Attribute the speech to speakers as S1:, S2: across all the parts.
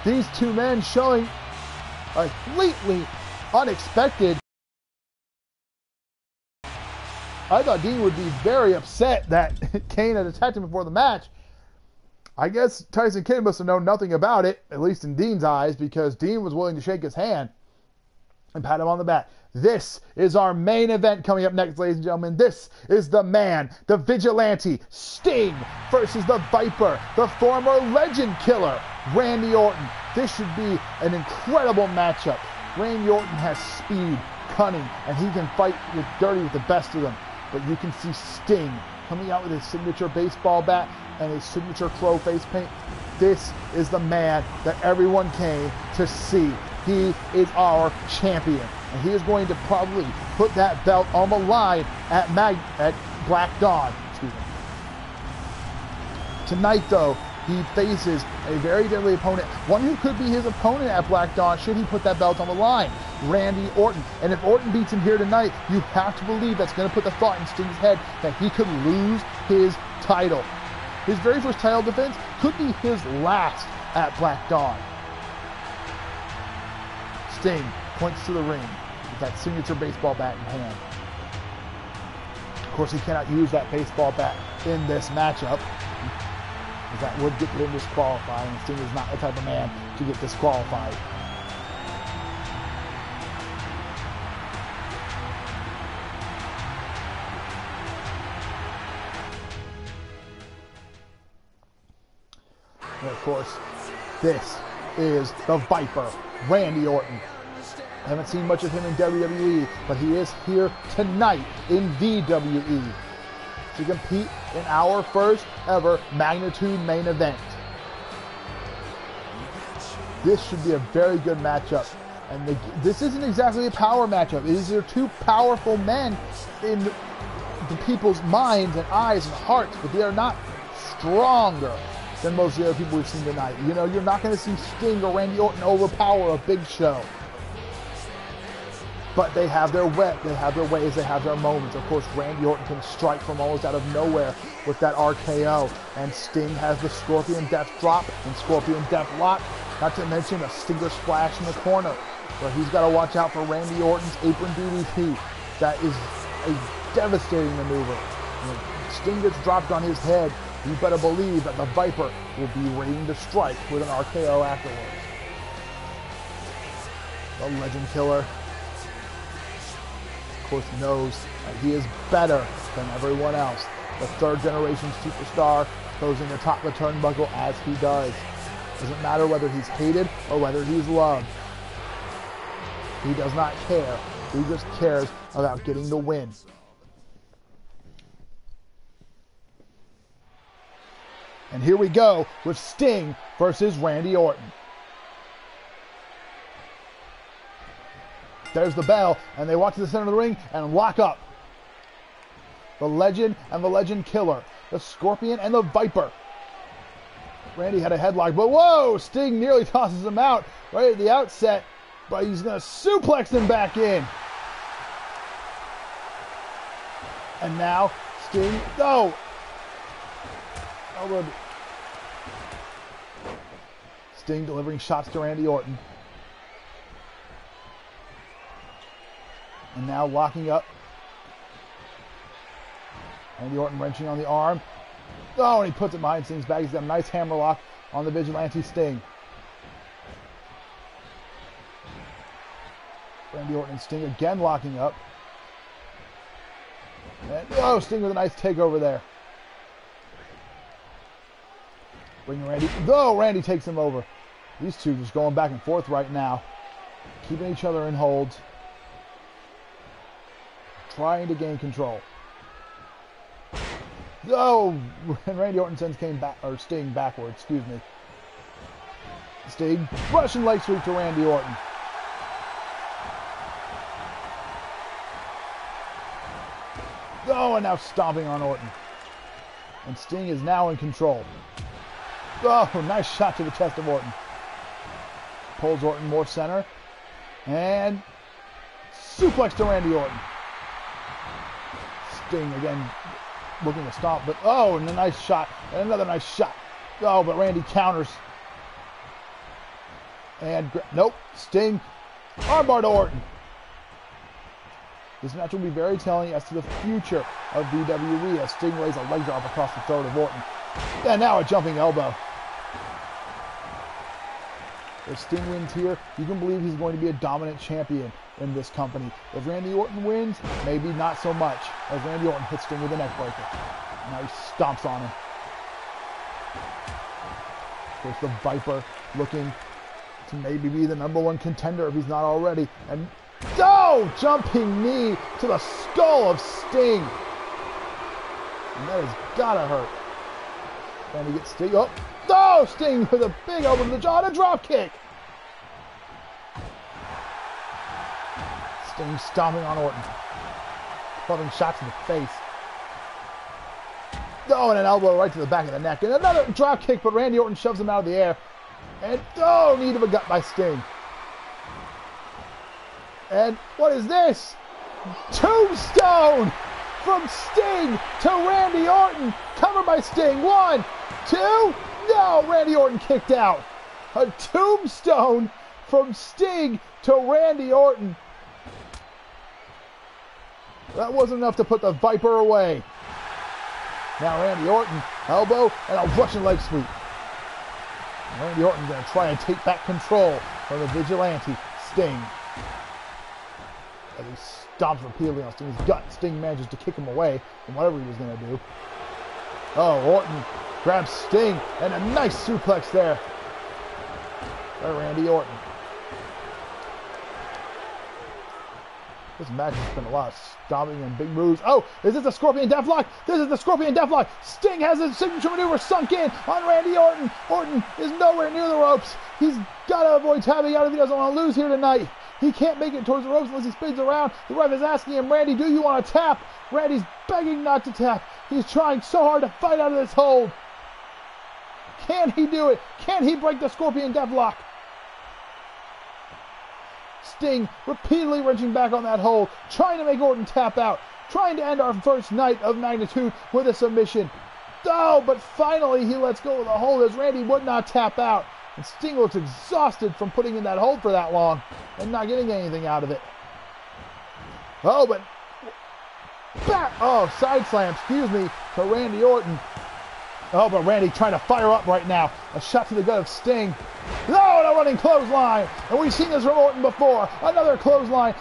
S1: These two men showing a completely unexpected. I thought Dean would be very upset that Kane had attacked him before the match. I guess Tyson Kidd must have known nothing about it, at least in Dean's eyes, because Dean was willing to shake his hand and pat him on the back. This is our main event coming up next, ladies and gentlemen. This is the man, the vigilante, Sting versus the Viper, the former legend killer, Randy Orton. This should be an incredible matchup. Randy Orton has speed, cunning, and he can fight with dirty with the best of them. But you can see Sting coming out with his signature baseball bat and his signature crow face paint. This is the man that everyone came to see. He is our champion, and he is going to probably put that belt on the line at Black Dawn. Excuse me. Tonight, though, he faces a very deadly opponent, one who could be his opponent at Black Dawn should he put that belt on the line, Randy Orton. And if Orton beats him here tonight, you have to believe that's going to put the thought in Sting's head that he could lose his title. His very first title defense could be his last at Black Dawn. Sting points to the ring with that signature baseball bat in hand. Of course, he cannot use that baseball bat in this matchup, because that would get him disqualified, and Sting is not the type of man to get disqualified. And of course, this is the Viper, Randy Orton. I haven't seen much of him in WWE, but he is here tonight in VWE to compete in our first ever Magnitude main event. This should be a very good matchup. And this isn't exactly a power matchup. These are two powerful men in the people's minds and eyes and hearts, but they are not stronger than most of the other people we've seen tonight. You know, you're not going to see Sting or Randy Orton overpower a Big Show. But they have their ways, they have their moments. Of course, Randy Orton can strike from almost out of nowhere with that RKO. And Sting has the Scorpion Death Drop and Scorpion Death Lock. Not to mention a Stinger Splash in the corner, where he's got to watch out for Randy Orton's Apron DDT. That is a devastating maneuver. When Sting gets dropped on his head, you better believe that the Viper will be ready to strike with an RKO afterwards. The Legend Killer, of course, knows that he is better than everyone else. The third generation superstar closing atop the turnbuckle as he does. Doesn't matter whether he's hated or whether he's loved. He does not care. He just cares about getting the win. And here we go with Sting versus Randy Orton. There's the bell, and they walk to the center of the ring and lock up. The Legend and the Legend Killer, the Scorpion and the Viper. Randy had a headlock, but whoa! Sting nearly tosses him out right at the outset, but he's going to suplex him back in. And now Sting, no! Sting delivering shots to Randy Orton. And now locking up. Randy Orton wrenching on the arm. Oh, and he puts it behind Sting's back. He's got a nice hammerlock on the vigilante Sting. Randy Orton and Sting again locking up. And, oh, Sting with a nice takeover there. Bring Randy. Oh, Randy takes him over. These two just going back and forth right now. Keeping each other in holds. Trying to gain control. Oh, and Randy Orton sends Sting backward, excuse me. Sting, Russian leg sweep to Randy Orton. Oh, and now stomping on Orton. And Sting is now in control. Oh, nice shot to the chest of Orton. Pulls Orton more center. And suplex to Randy Orton. Sting again looking to stomp, but oh, and a nice shot. And another nice shot. Oh, but Randy counters. And, nope, Sting, armbar to Orton. This match will be very telling as to the future of VWE as Sting lays a leg drop across the throat of Orton. And now a jumping elbow. If Sting wins here, you can believe he's going to be a dominant champion in this company. If Randy Orton wins, maybe not so much, as Randy Orton hits Sting with a neck breaker. Now he stomps on him. There's the Viper looking to maybe be the #1 contender if he's not already. And jumping knee to the skull of Sting. And that has gotta hurt. And he gets Sting. Sting with a big elbow to the jaw and a drop kick. Sting stomping on Orton. Clubbing shots in the face. And an elbow right to the back of the neck. And another drop kick, but Randy Orton shoves him out of the air. And knee to the gut by Sting. And what is this? Tombstone from Sting to Randy Orton. Covered by Sting. 1, 2. No, Randy Orton kicked out. A tombstone from Sting to Randy Orton. That wasn't enough to put the Viper away. Now Randy Orton, elbow, and a Russian leg sweep. Randy Orton going to try and take back control from the vigilante, Sting. As he stomps repeatedly on Sting's gut, Sting manages to kick him away from whatever he was going to do. Orton grabs Sting, and a nice suplex there by Randy Orton. This match has been a lot of stomping and big moves. Is this a Scorpion Deathlock? This is the Scorpion Deathlock. Sting has his signature maneuver sunk in on Randy Orton. Orton is nowhere near the ropes. He's got to avoid tapping out if he doesn't want to lose here tonight. He can't make it towards the ropes unless he spins around. The ref is asking him, Randy, do you want to tap? Randy's begging not to tap. He's trying so hard to fight out of this hold. Can he do it? Can he break the Scorpion Deathlock? Sting repeatedly wrenching back on that hold, trying to make Orton tap out, trying to end our first night of Magnitude with a submission. But finally he lets go of the hold as Randy would not tap out. And Sting looks exhausted from putting in that hold for that long and not getting anything out of it. But back. Side slam, to Randy Orton. But Randy trying to fire up right now. A shot to the gut of Sting. And a running clothesline. And we've seen this from Orton before. Another clothesline.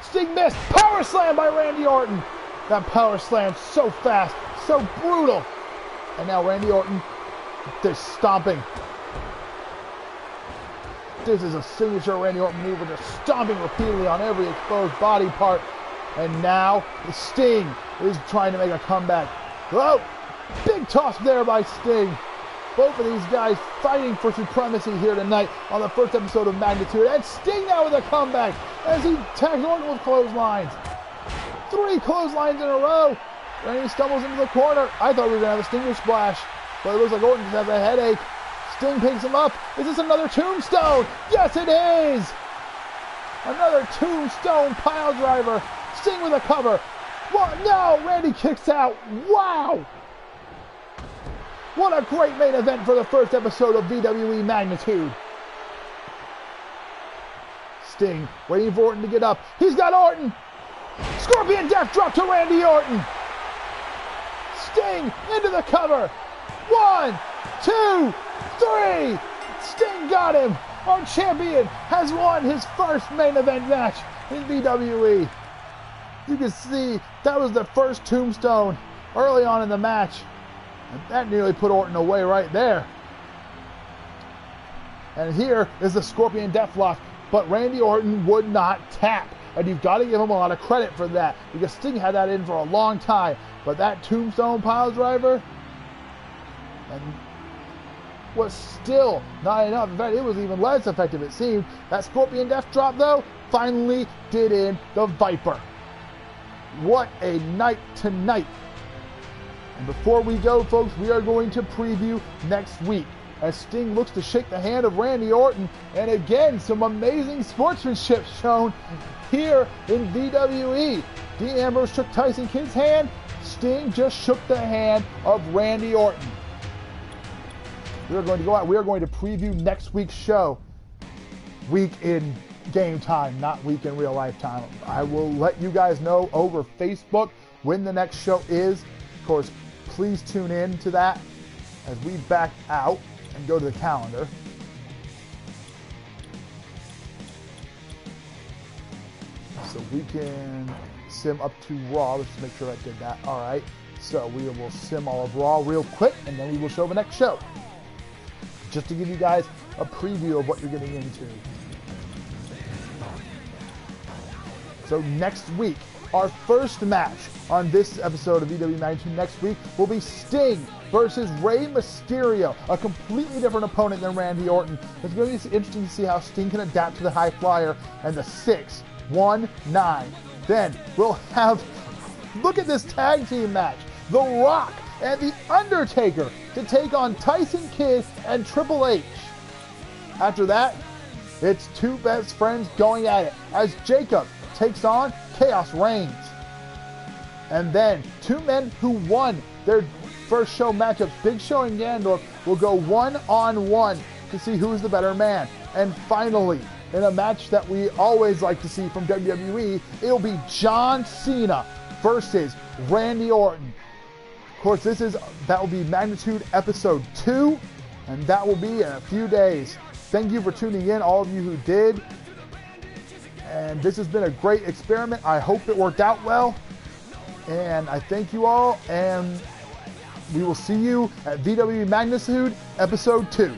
S1: Sting missed. Power slam by Randy Orton. That power slam so fast, so brutal. And now Randy Orton, they're stomping. This is a signature Randy Orton maneuver, just stomping repeatedly on every exposed body part. And now Sting is trying to make a comeback. Big toss there by Sting. Both of these guys fighting for supremacy here tonight on the first episode of Magnitude. And Sting now with a comeback as he tags Orton with clotheslines. 3 clotheslines in a row. Randy stumbles into the corner. I thought we were going to have a Stinger splash, but it looks like Orton just has a headache. Sting picks him up. Is this another tombstone? Yes, it is! Another tombstone pile driver. Sting with a cover. No, Randy kicks out. Wow! What a great main event for the first episode of VWE Magnitude. Sting waiting for Orton to get up. He's got Orton. Scorpion Death Drop to Randy Orton. Sting into the cover. 1, 2, 3. Sting got him. Our champion has won his first main event match in VWE. You can see that was the first tombstone early on in the match. And that nearly put Orton away right there. And here is the Scorpion Deathlock, but Randy Orton would not tap. And you've got to give him a lot of credit for that, because Sting had that in for a long time. But that tombstone pile driver was still not enough. In fact, it was even less effective, it seemed. That Scorpion Death Drop, though, finally did in the Viper. What a night tonight. And before we go, folks, we are going to preview next week as Sting looks to shake the hand of Randy Orton. And again, some amazing sportsmanship shown here in VWE. Dean Ambrose shook Tyson Kidd's hand. Sting just shook the hand of Randy Orton. We are going to go out. We are going to preview next week's show. week in game time, not week in real life time. I will let you guys know over Facebook when the next show is. Of course, please tune in to that as we back out and go to the calendar. So we can sim up to Raw. Let's just make sure I did that. All right. So we will sim all of Raw real quick, and then we will show the next show. Just to give you guys a preview of what you're getting into. So next week, our first match on this episode of VWE Magnitude next week will be Sting versus Rey Mysterio, a completely different opponent than Randy Orton. It's going to be interesting to see how Sting can adapt to the high flyer and the 6-1-9. Then we'll have, look at this tag team match, The Rock and The Undertaker to take on Tyson Kidd and Triple H. After that, it's two best friends going at it as Jacob takes on Chaos Reigns. And then two men who won their first show matchups, Big Show and Gandorf, will go one-on-one to see who's the better man. And finally, in a match that we always like to see from WWE, it'll be John Cena versus Randy Orton. Of course, that will be Magnitude Episode 2, and that will be in a few days. Thank you for tuning in, all of you who did. And this has been a great experiment. I hope it worked out well. And I thank you all, and we will see you at VWE Magnitude Episode 2.